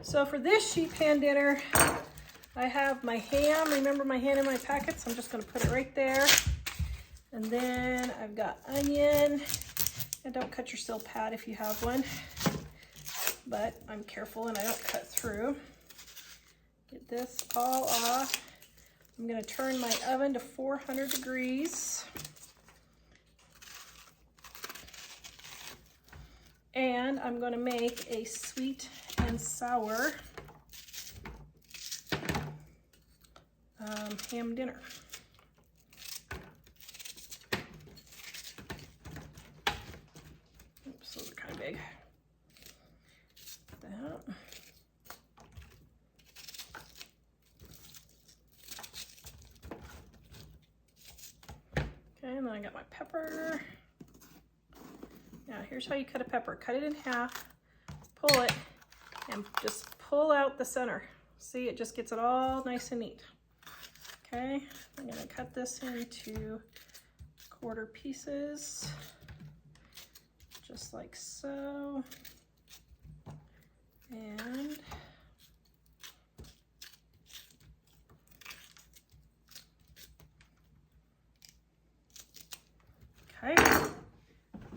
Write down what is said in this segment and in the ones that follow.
So for this sheet pan dinner, I have my ham. Remember my ham in my packets? I'm just gonna put it right there. And then I've got onion. And don't cut your steel pad if you have one, but I'm careful and I don't cut through. Get this all off. I'm gonna turn my oven to 400 degrees. And I'm gonna make a sweet and sour ham dinner. Oops, those are kind of big. That. Okay, and then I got my pepper. Now here's how you cut a pepper. Cut it in half, pull it, and just pull out the center. See, it just gets it all nice and neat. Okay, I'm gonna cut this into quarter pieces, just like so. And okay,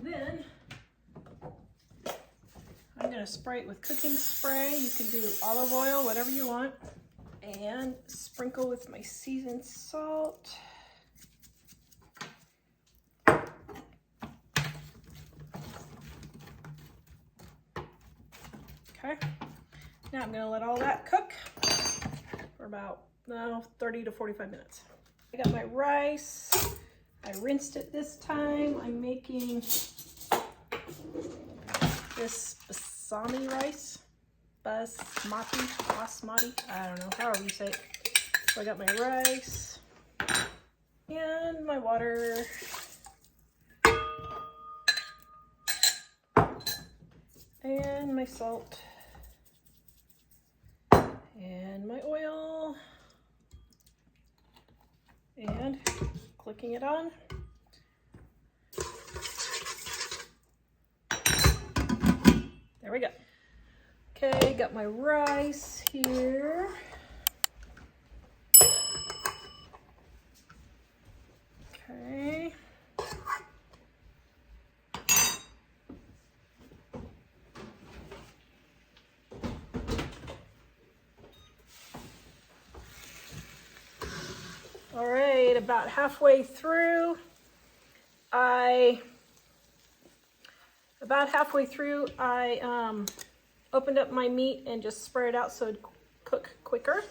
then I'm gonna spray it with cooking spray. You can do olive oil, whatever you want, and sprinkle with my seasoned salt. Okay, now I'm gonna let all that cook for about 30 to 45 minutes. I got my rice. I rinsed it this time. I'm making this basmati rice. Basmati, I don't know, however you say it. So I got my rice and my water. And my salt. And my oil. And clicking it on. There we go. Okay, got my rice here. Okay. All right, about halfway through, I opened up my meat and just spread it out so it'd cook quicker.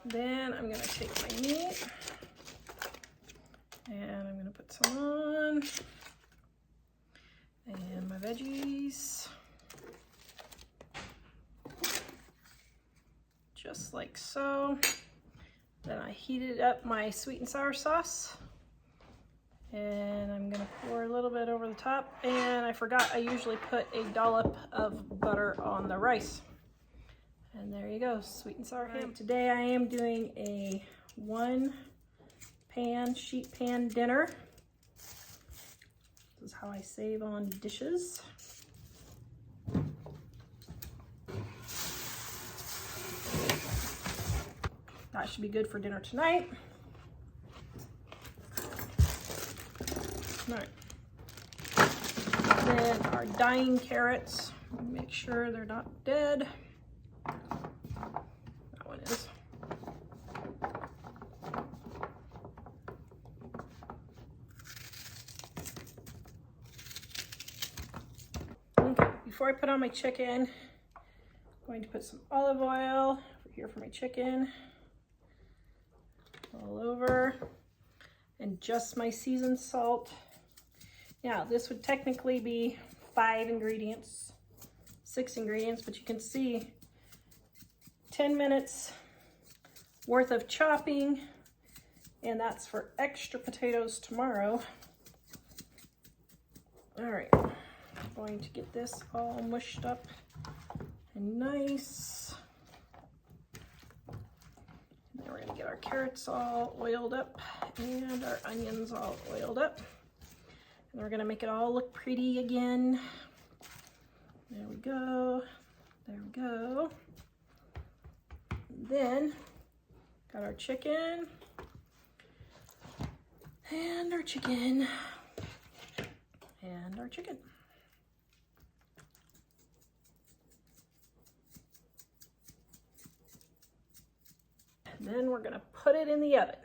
Then I'm gonna take my meat and I'm gonna put some on, and my veggies. Just like so. Then I heated up my sweet and sour sauce, and I'm gonna pour a little bit over the top. And I forgot, I usually put a dollop of butter on the rice. And there you go, sweet and sour ham. Today I am doing a sheet pan dinner. This is how I save on dishes. That should be good for dinner tonight. All right. Then our dying carrots, make sure they're not dead. That one is. Okay, before I put on my chicken, I'm going to put some olive oil over here for my chicken. All over, and just my seasoned salt. Now this would technically be 6 ingredients, but you can see 10 minutes worth of chopping, and that's for extra potatoes tomorrow. All right, I'm going to get this all mushed up and nice. Then we're gonna get our carrots all oiled up and our onions all oiled up. And we're gonna make it all look pretty again. There we go. There we go. And then got our chicken and our chicken and our chicken. And then we're gonna put it in the oven.